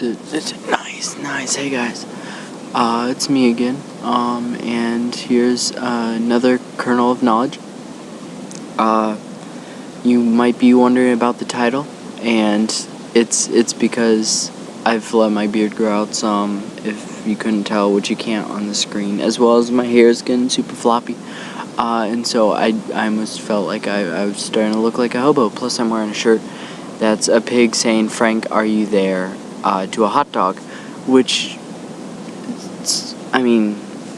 It's nice. Hey guys, it's me again. And here's another kernel of knowledge. You might be wondering about the title, and it's because I've let my beard grow out some. If you couldn't tell, which you can't on the screen, as well as my hair is getting super floppy. And so I almost felt like I was starting to look like a hobo. Plus, I'm wearing a shirt that's a pig saying, "Frank, are you there?" To a hot dog, which,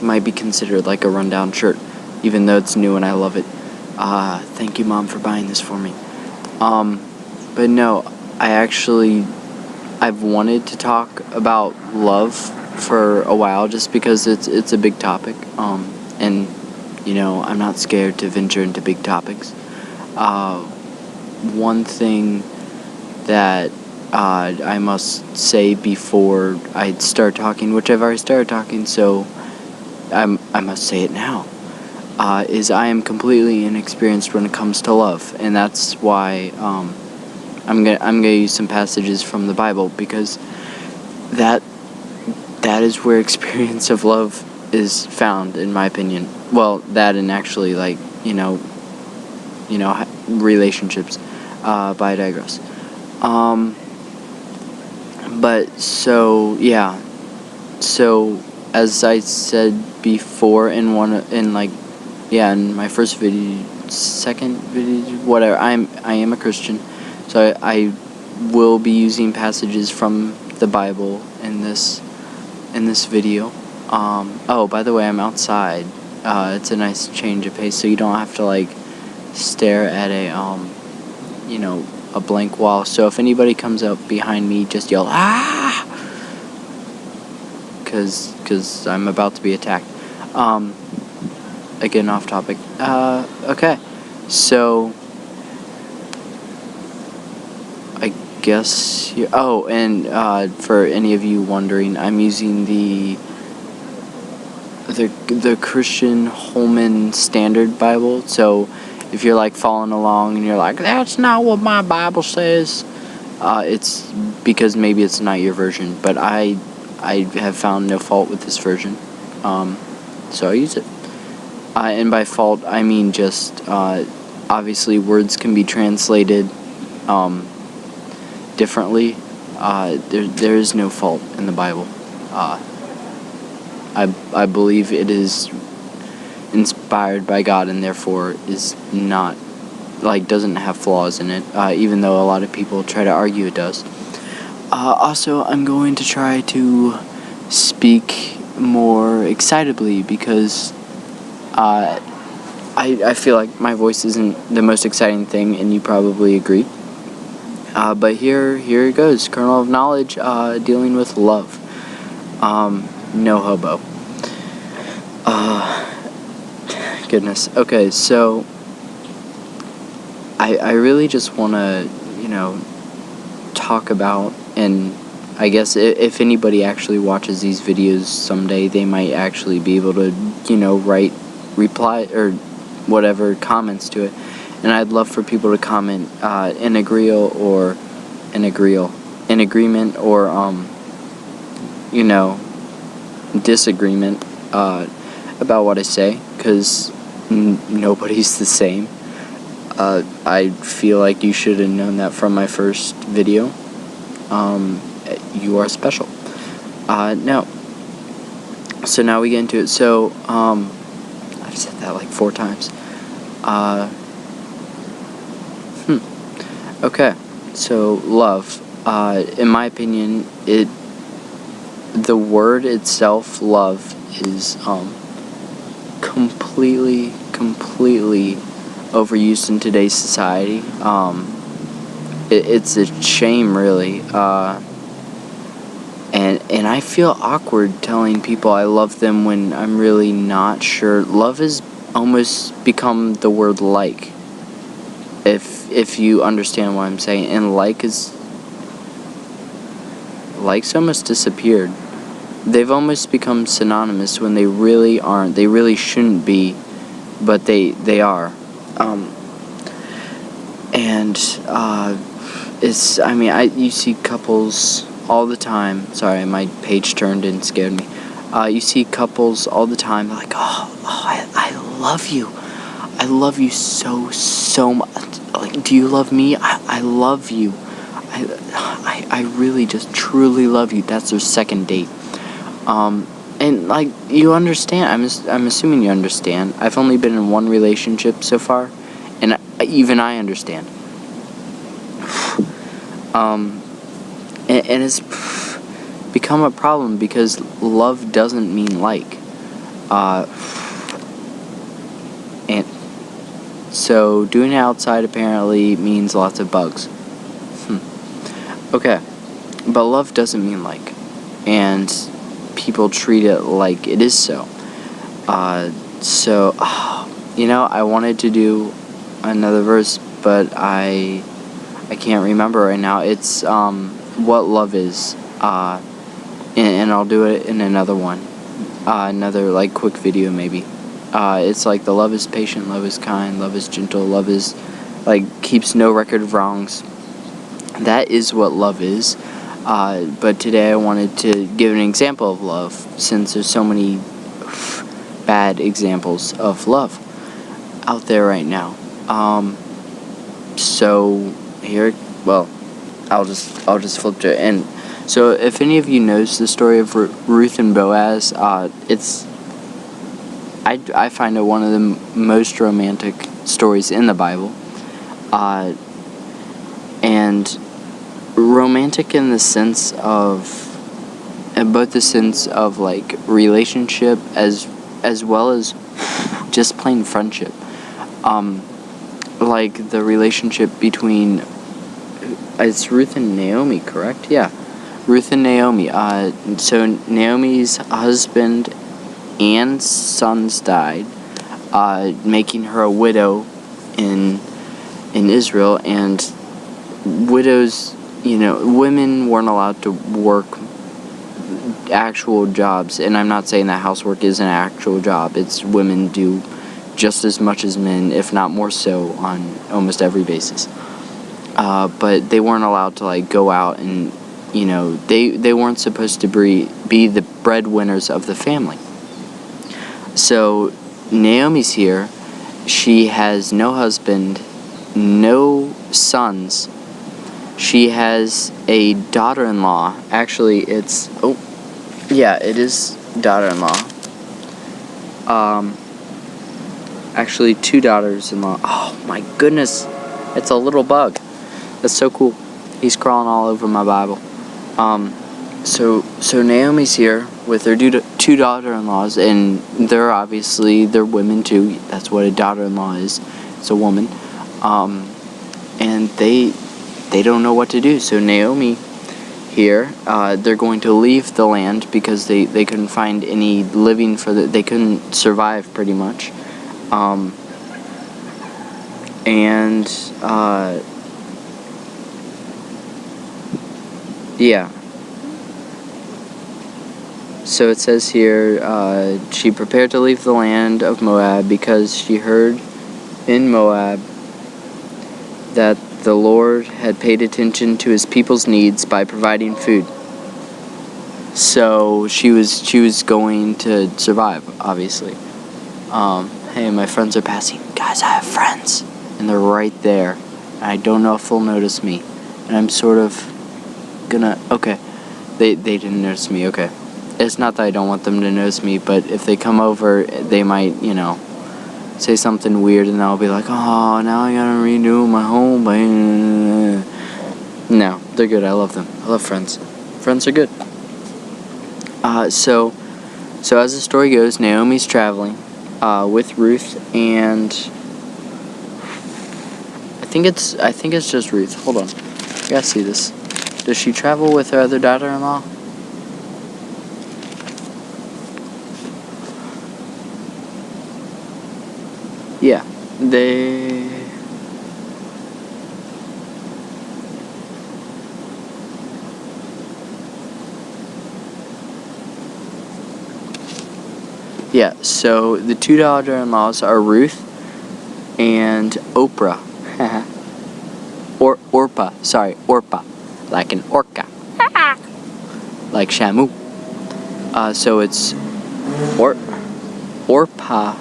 might be considered like a rundown shirt, even though it's new and I love it. Thank you, Mom, for buying this for me. But no, I've wanted to talk about love for a while, just because it's a big topic, and, I'm not scared to venture into big topics. One thing that I must say before I start talking, which I've already started talking, so I must say it now, is I am completely inexperienced when it comes to love, and that's why I'm gonna use some passages from the Bible, because that is where experience of love is found, in my opinion. Well, that and actually, relationships. But I digress. But so as I said before in my first video, second video, whatever, I am a Christian, so I will be using passages from the Bible in this video. Oh, by the way, I'm outside. It's a nice change of pace, so you don't have to stare at a blank wall. So if anybody comes up behind me, just yell "ah!" because I'm about to be attacked. Again, off topic. Okay, so I guess and for any of you wondering, I'm using the Christian Holman Standard Bible. So if you're following along and you're like, "That's not what my Bible says," it's because maybe it's not your version. But I have found no fault with this version, so I use it. And by fault, I mean just obviously words can be translated differently. There is no fault in the Bible. I believe it is inspired by God, and therefore is not doesn't have flaws in it, even though a lot of people try to argue it does. Also, I'm going to try to speak more excitably, because I feel like my voice isn't the most exciting thing, and you probably agree. But here it goes. Kernel of knowledge, dealing with love. No hobo. Goodness. Okay, so I really just want to, talk about, and I guess if anybody actually watches these videos someday, they might actually be able to, write reply or whatever comments to it. And I'd love for people to comment in agreement or disagreement about what I say, because nobody's the same. I feel like you should have known that from my first video. You are special. So now we get into it. So I've said that 4 times. Okay, so love. In my opinion, the word itself, love, is completely overused in today's society. It's a shame, really. And I feel awkward telling people I love them when I'm really not sure. Love has almost become the word like, if you understand what I'm saying. And like's almost disappeared. They've almost become synonymous when they really aren't. They really shouldn't be, but they are. You see couples all the time. Sorry, my page turned and scared me. You see couples all the time like, I love you. I love you so much. Like, do you love me? I love you. I really just truly love you. That's their second date. And like, you understand. I'm assuming you understand. I've only been in one relationship so far, and even I understand. And it's become a problem because love doesn't mean like. And so doing it outside apparently means lots of bugs. Okay, but love doesn't mean like, and people treat it like it is so. I wanted to do another verse, but I can't remember right now. It's what love is, and I'll do it in another one, another like quick video maybe. It's like the love is patient, love is kind, love is gentle, love is like keeps no record of wrongs. That is what love is. But today I wanted to give an example of love, since there's so many bad examples of love out there right now. So here, well, I'll just flip to it. And so if any of you knows the story of Ruth and Boaz, I find it one of the most romantic stories in the Bible. And romantic in the sense of, both the sense of like relationship as well as just plain friendship. Like the relationship between, it's Ruth and Naomi, correct? Yeah, Ruth and Naomi. So Naomi's husband and sons died, making her a widow in Israel, and widows, women weren't allowed to work actual jobs, and I'm not saying that housework is an actual job. It's women do just as much as men, if not more so, on almost every basis. But they weren't allowed to like go out and, they weren't supposed to be the breadwinners of the family. So Naomi's here. She has no husband, no sons. She has a daughter-in-law. Actually, it is daughter-in-law. Actually, 2 daughters-in-law. Oh my goodness, it's a little bug. That's so cool. He's crawling all over my Bible. So Naomi's here with her 2 daughter-in-laws, and they're women too. That's what a daughter-in-law is. It's a woman. And they don't know what to do. So Naomi here, they're going to leave the land because they couldn't find any living they couldn't survive pretty much. Yeah. So it says here, she prepared to leave the land of Moab because she heard in Moab that the Lord had paid attention to his people's needs by providing food. So she was going to survive, obviously. Hey, my friends are passing. Guys, I have friends, and they're right there. I don't know if they'll notice me, and I'm sort of gonna. Okay, they didn't notice me. Okay, it's not that I don't want them to notice me, but if they come over, they might, say something weird, and I'll be like, oh, now I gotta redo my home. No, they're good. I love them. I love friends. Friends are good. So as the story goes, Naomi's traveling with Ruth, and I think it's just Ruth. Hold on, I gotta see this. Does she travel with her other daughter-in-law? Yeah, Yeah, so the 2 daughter-in-laws are Ruth and Oprah. Orpah, like an orca. like Shamu. So it's Orpah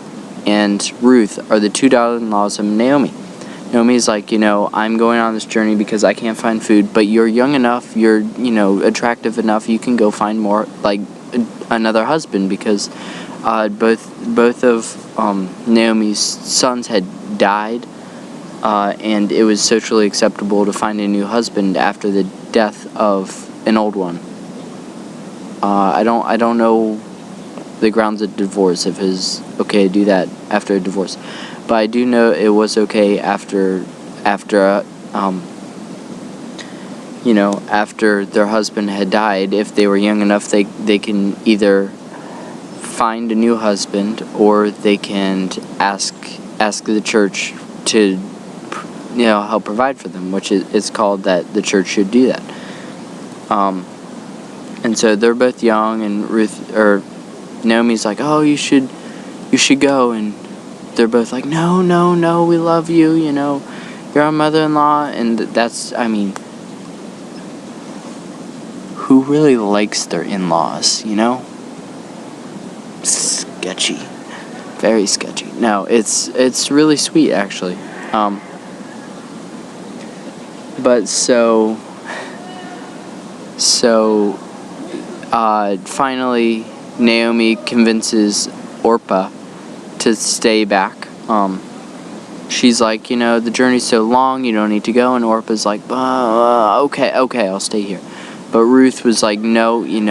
and Ruth are the two daughter-in-laws of Naomi. Naomi's like, I'm going on this journey because I can't find food, but you're young enough, you're, attractive enough, you can go find more, like, another husband, because both of Naomi's sons had died, and it was socially acceptable to find a new husband after the death of an old one. I don't know the grounds of divorce, if it's okay to do that after a divorce, but I do know it was okay after their husband had died. If they were young enough, they can either find a new husband, or they can ask the church to help provide for them, which it's called that the church should do that. And so they're both young, and Naomi's like, oh, you should go, and they're both like, no, we love you, you're our mother-in-law. And that's, who really likes their in-laws, Sketchy. Very sketchy. No, it's really sweet, actually. But finally, Naomi convinces Orpah to stay back. She's like, the journey's so long, you don't need to go. And Orpah's like, okay, I'll stay here. But Ruth was like, no, you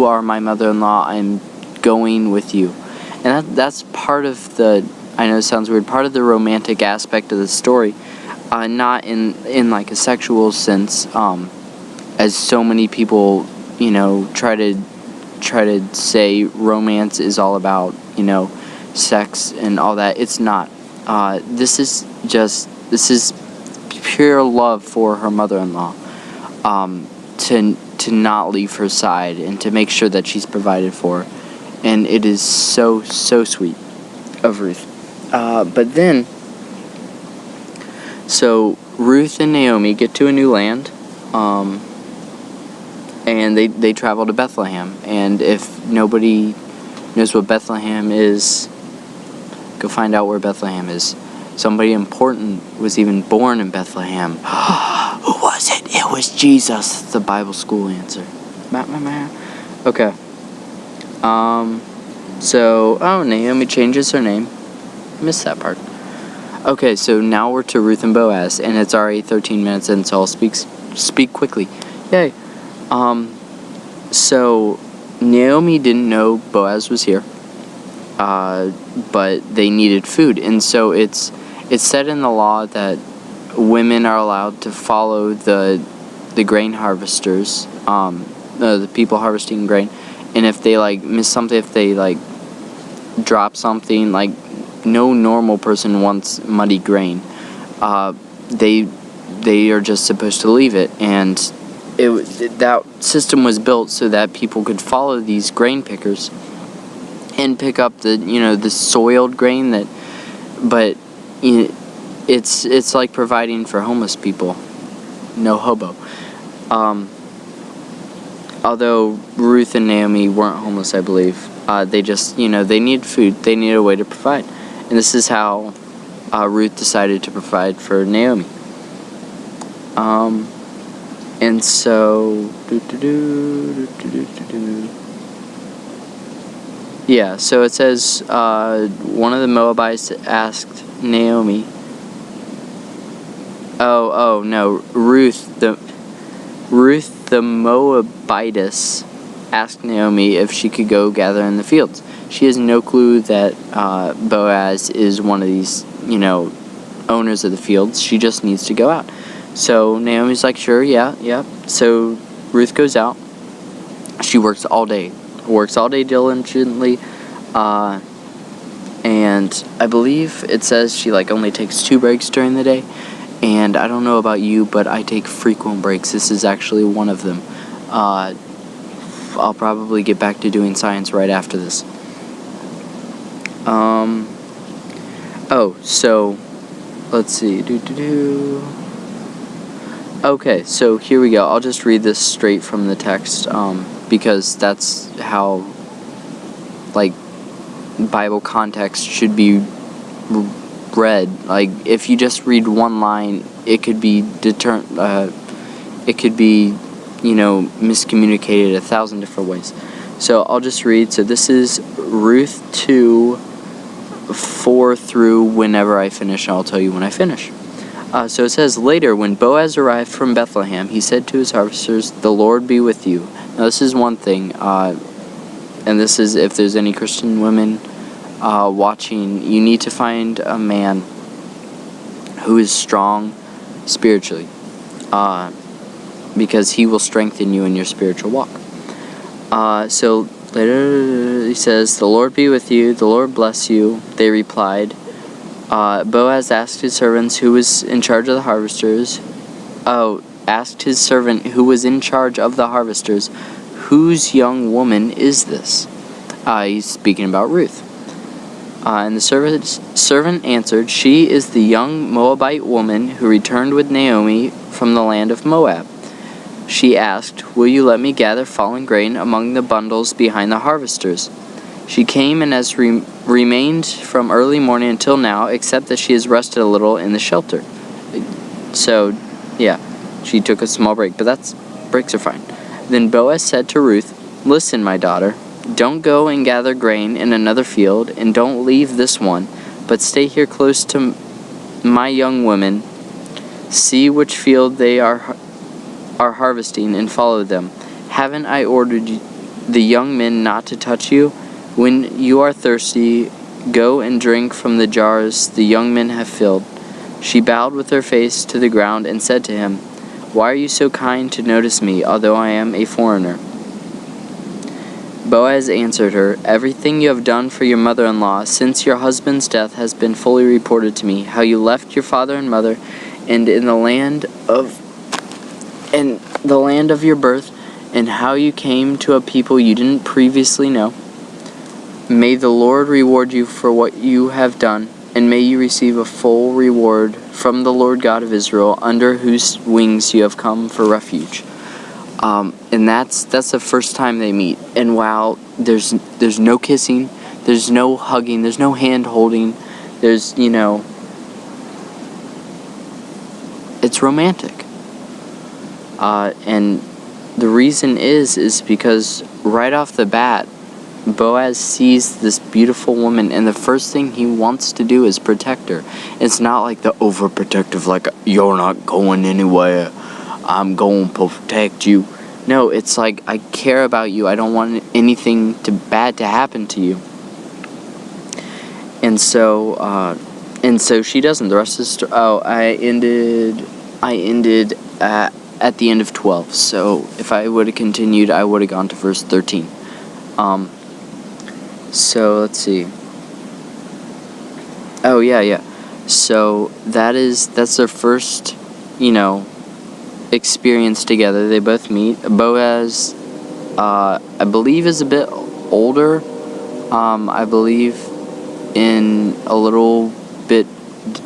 are my mother-in-law. I'm going with you. And that's part of I know it sounds weird, part of the romantic aspect of the story. Not in like a sexual sense, as so many people, try to say romance is all about, sex and all that. It's not. This is pure love for her mother-in-law, to not leave her side and to make sure that she's provided for. And it is so sweet of Ruth. But then, so Ruth and Naomi get to a new land, and they travel to Bethlehem. And if nobody knows what Bethlehem is, go find out where Bethlehem is. Somebody important was even born in Bethlehem. Who was it? It was Jesus. The Bible school answer. Okay. Naomi changes her name. Missed that part. Okay, so now we're to Ruth and Boaz, and it's already 13 minutes in, so I'll speak quickly. Yay. So Naomi didn't know Boaz was here, but they needed food, and so it's said in the law that women are allowed to follow the grain harvesters, the people harvesting grain, and if they miss something, if they drop something, no normal person wants muddy grain. They are just supposed to leave it, and that system was built so that people could follow these grain pickers and pick up the soiled grain but it's like providing for homeless people. No hobo. Although Ruth and Naomi weren't homeless, I believe. They just, they needed food. They needed a way to provide. And this is how Ruth decided to provide for Naomi. And so... Yeah, so it says, one of the Moabites asked Naomi... Oh, no. Ruth the Moabitess asked Naomi if she could go gather in the fields. She has no clue that Boaz is one of these, owners of the fields. She just needs to go out. So Naomi's like, sure, yeah. So Ruth goes out. She works all day diligently. And I believe it says she only takes 2 breaks during the day. And I don't know about you, but I take frequent breaks. This is actually one of them. I'll probably get back to doing science right after this. So let's see. Okay, so here we go. I'll just read this straight from the text, because that's how, like, Bible context should be read. Like, if you just read one line, it could be miscommunicated 1,000 different ways. So I'll just read. So this is Ruth 2:4 through whenever I finish. I'll tell you when I finish. So it says, later, when Boaz arrived from Bethlehem, he said to his harvesters, "The Lord be with you." Now this is one thing, and this is if there's any Christian women watching, you need to find a man who is strong spiritually, because he will strengthen you in your spiritual walk. So later he says, "The Lord be with you, the Lord bless you." They replied. Boaz asked his servants who was in charge of the harvesters. Asked his servant who was in charge of the harvesters, "Whose young woman is this?" He's speaking about Ruth. And the servant answered, "She is the young Moabite woman who returned with Naomi from the land of Moab." She asked, "Will you let me gather fallen grain among the bundles behind the harvesters?" She came and has remained from early morning until now, except that she has rested a little in the shelter. So, yeah, she took a small break, but breaks are fine. Then Boaz said to Ruth, "Listen, my daughter, don't go and gather grain in another field, and don't leave this one, but stay here close to my young women. See which field they are harvesting and follow them. Haven't I ordered the young men not to touch you? When you are thirsty, go and drink from the jars the young men have filled." She bowed with her face to the ground and said to him, "Why are you so kind to notice me, although I am a foreigner?" Boaz answered her, "Everything you have done for your mother-in-law since your husband's death has been fully reported to me, how you left your father and mother and in the land of your birth, and how you came to a people you didn't previously know. May the Lord reward you for what you have done, and may you receive a full reward from the Lord God of Israel, under whose wings you have come for refuge." And that's the first time they meet. And while there's no kissing, there's no hugging, there's no hand holding, there's, it's romantic. And the reason is because right off the bat, Boaz sees this beautiful woman, and the first thing he wants to do is protect her. It's not like the overprotective, like, "You're not going anywhere, I'm going to protect you." No, it's like, I care about you, I don't want anything bad to happen to you. And so she doesn't. The rest is I ended at the end of 12. So if I would have continued, I would have gone to verse 13. So let's see. Oh yeah. So that's their first, experience together. They both meet. Boaz, I believe, is a bit older. I believe in a little bit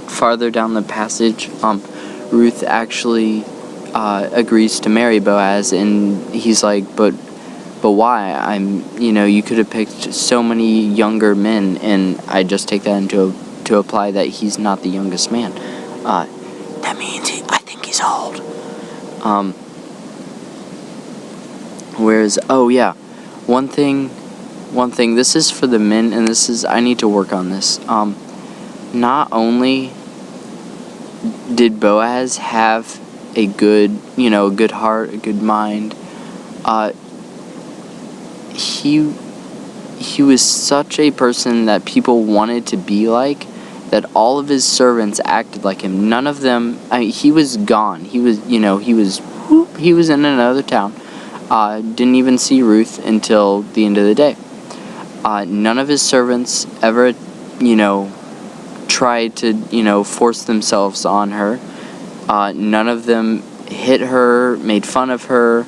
farther down the passage, Ruth actually agrees to marry Boaz, and he's like, but why? You could have picked so many younger men, and I just take that to apply that he's not the youngest man. That means I think he's old. Whereas, one thing, this is for the men, and I need to work on this. Not only did Boaz have a good heart, a good mind, he was such a person that people wanted to be like, that all of his servants acted like him. None of them, he was gone. He was in another town. Didn't even see Ruth until the end of the day. None of his servants ever, tried to, force themselves on her. None of them hit her, made fun of her.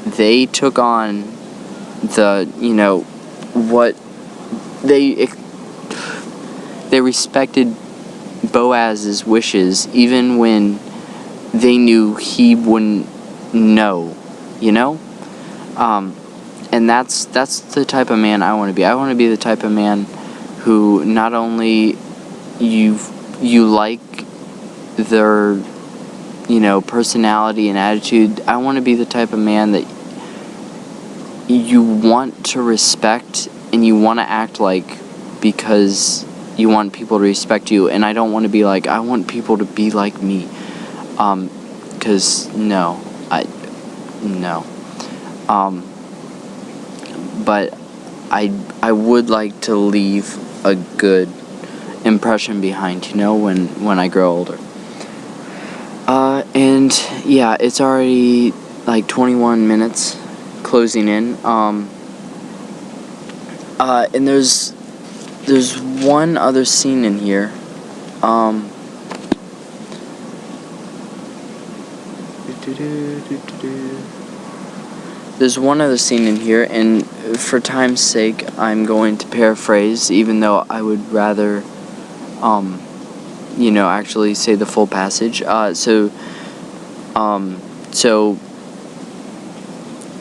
They took on what they respected Boaz's wishes, even when they knew he wouldn't know, you know? And that's the type of man I want to be. I want to be the type of man who not only you like their, you know, personality and attitude. I want to be the type of man that you want to respect and you want to act like, because you want people to respect you. And I don't want to be like, I want people to be like me. Because no. But I would like to leave a good impression behind, you know, when I grow older. And yeah, it's already like 21 minutes closing in. And there's one other scene in here. There's one other scene in here, and for time's sake, I'm going to paraphrase, even though I would rather, you know, actually say the full passage. So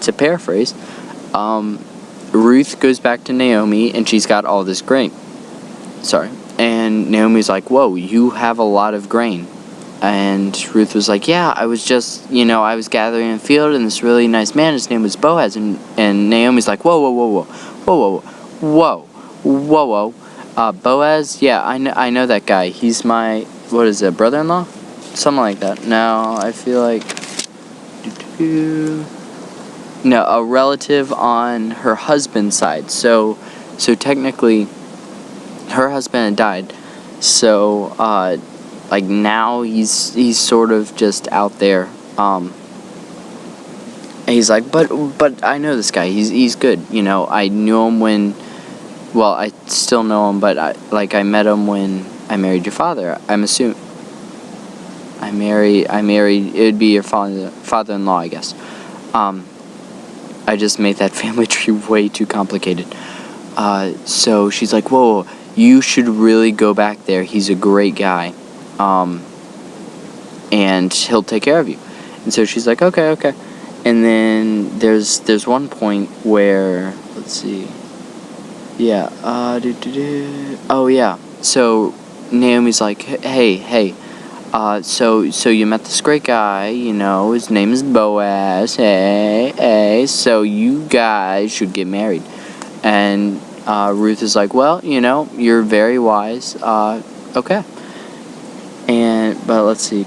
to paraphrase, Ruth goes back to Naomi, and she's got all this grain. And Naomi's like, whoa, you have a lot of grain. And Ruth was like, yeah, I was just, you know, I was gathering in the field, and this really nice man, his name was Boaz. And Naomi's like, whoa. Boaz, yeah, I know that guy. He's my, what is it, brother-in-law? Something like that. No, I feel like, no, a relative on her husband's side. So technically, her husband had died. So, like, now he's sort of just out there. And he's like, but I know this guy. He's good. You know, I knew him when, well, I still know him, but I met him when I married your father. I'm assuming. I married, it would be your father-in-law, I guess. I just made that family tree way too complicated. So she's like, whoa, you should really go back there. He's a great guy. And he'll take care of you. And so she's like, okay. And then there's one point where, let's see. Yeah, oh yeah. So Naomi's like, hey, so you met this great guy, you know, his name is Boaz, hey, so you guys should get married. And Ruth is like, well, you know, you're very wise, okay. But let's see,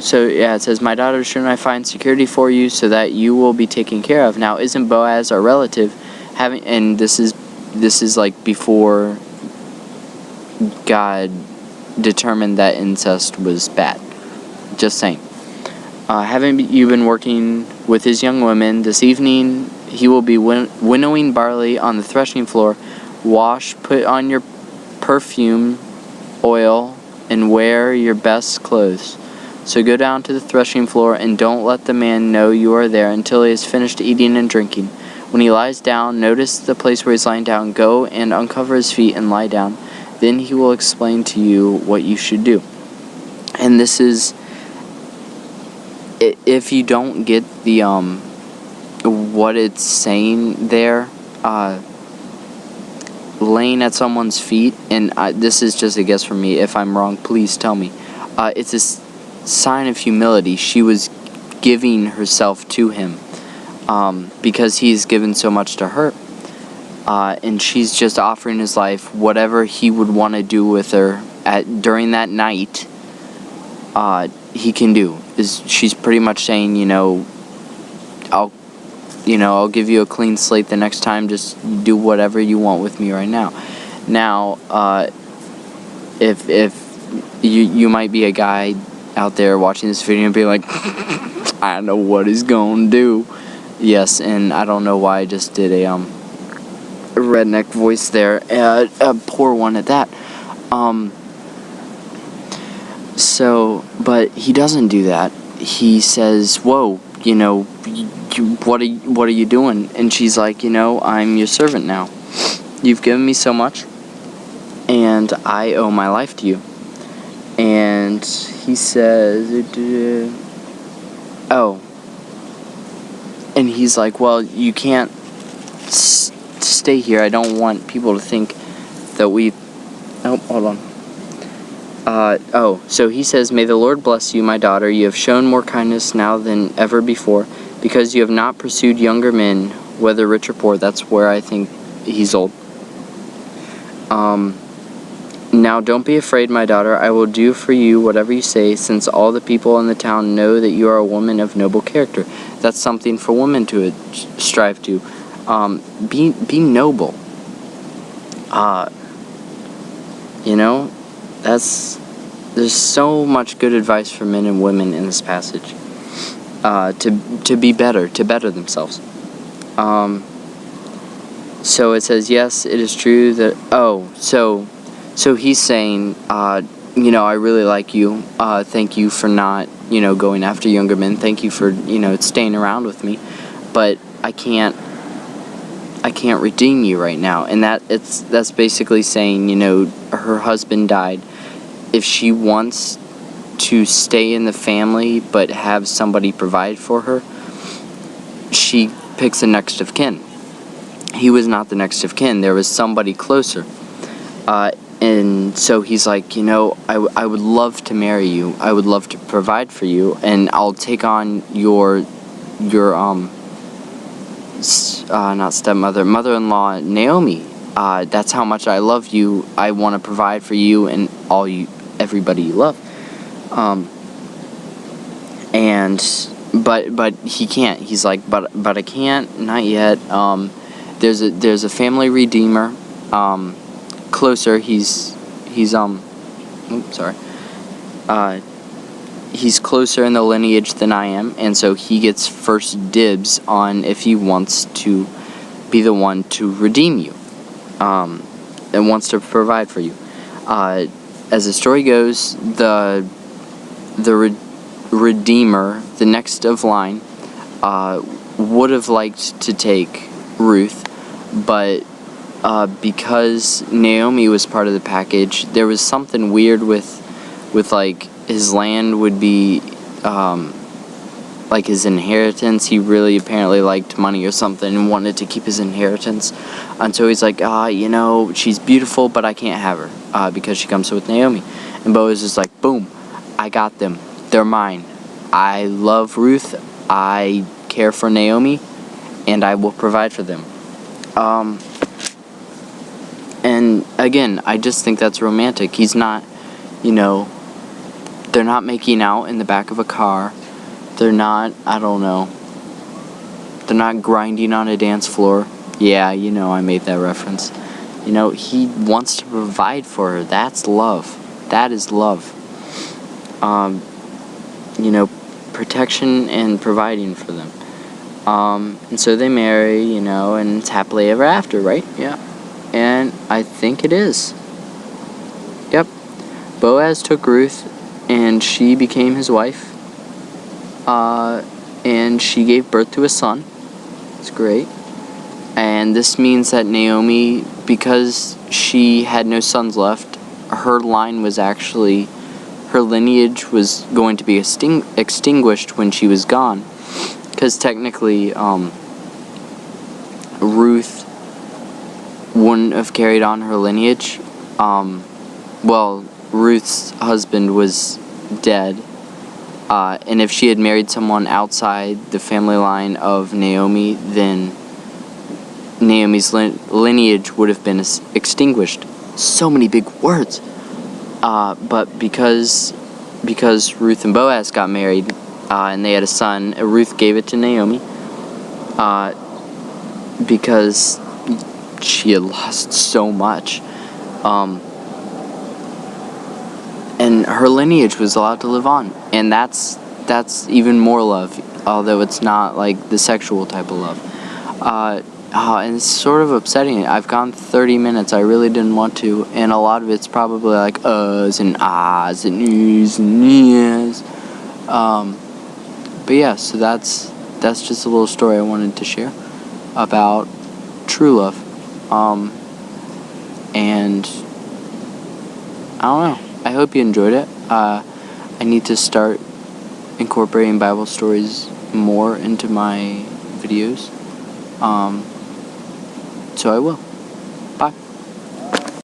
so yeah, it says, my daughter, shouldn't I find security for you so that you will be taken care of? Now, isn't Boaz our relative? And this is like before God determined that incest was bad. Just saying. Haven't you been working with his young women? This evening he will be winnowing barley on the threshing floor. Wash, put on your perfume oil, and wear your best clothes. So go down to the threshing floor, and don't let the man know you are there until he has finished eating and drinking. When he lies down, notice the place where he's lying down. Go and uncover his feet and lie down. Then he will explain to you what you should do. And this is, if you don't get the what it's saying there, laying at someone's feet, and this is just a guess from me. If I'm wrong, please tell me. It's a sign of humility. She was giving herself to him because he's given so much to her. And she's just offering his life, whatever he would want to do with her during that night, he can do. She's pretty much saying, you know, I'll give you a clean slate the next time. Just do whatever you want with me right now. Now, if you might be a guy out there watching this video and be like, I know what he's gonna do. Yes, and I don't know why I just did a redneck voice there, a poor one at that. So, but he doesn't do that. He says, whoa, you know, what are you doing? And she's like, you know, I'm your servant now. You've given me so much, and I owe my life to you. And he says, oh, and he's like, well, you can't stay here. I don't want people to think that we... Oh, hold on. So he says, may the Lord bless you, my daughter. You have shown more kindness now than ever before, because you have not pursued younger men, whether rich or poor. That's where I think he's old. Now don't be afraid, my daughter. I will do for you whatever you say, since all the people in the town know that you are a woman of noble character. That's something for women to strive to. Be noble. You know, there's so much good advice for men and women in this passage. To be better, to better themselves. So it says, yes, it is true that, so he's saying, you know, I really like you. Thank you for not, you know, going after younger men. Thank you for, you know, staying around with me. But I can't redeem you right now. And that's basically saying, you know, her husband died. If she wants to stay in the family but have somebody provide for her, she picks a next of kin. He was not the next of kin. There was somebody closer. And so he's like, you know, I would love to marry you. I would love to provide for you, and I'll take on your not stepmother, mother-in-law, Naomi. That's how much I love you. I want to provide for you and everybody you love. But he can't. He's like, but I can't, not yet. There's a family redeemer, closer. He's closer in the lineage than I am, and so he gets first dibs on if he wants to be the one to redeem you, and wants to provide for you. As the story goes, the redeemer, the next of line, would have liked to take Ruth, but because Naomi was part of the package, there was something weird with like his land would be like his inheritance. He really apparently liked money or something and wanted to keep his inheritance, and so he's like, you know, she's beautiful, but I can't have her because she comes with Naomi. And Boaz is like, boom, I got them, they're mine. I love Ruth, I care for Naomi, and I will provide for them. And again, I just think that's romantic. He's not, you know, they're not making out in the back of a car. They're not, I don't know, they're not grinding on a dance floor. Yeah, you know, I made that reference. You know, he wants to provide for her. That's love. That is love. You know, protection and providing for them. And so they marry, you know, and it's happily ever after, right? Yeah. And I think it is. Yep. Boaz took Ruth, and she became his wife. And she gave birth to a son. It's great. And this means that Naomi, because she had no sons left, her line was actually, her lineage was going to be extinguished when she was gone. Because technically, Ruth wouldn't have carried on her lineage. Well, Ruth's husband was dead. And if she had married someone outside the family line of Naomi, then Naomi's lineage would have been extinguished. So many big words. But because Ruth and Boaz got married, and they had a son, Ruth gave it to Naomi, because she had lost so much. And her lineage was allowed to live on. And that's even more love, although it's not like the sexual type of love. And it's sort of upsetting. I've gone 30 minutes. I really didn't want to. And a lot of it's probably like uhs and ahs and oohs and yes. But yeah, so that's just a little story I wanted to share about true love. And I don't know. I hope you enjoyed it. I need to start incorporating Bible stories more into my videos. So I will. Bye.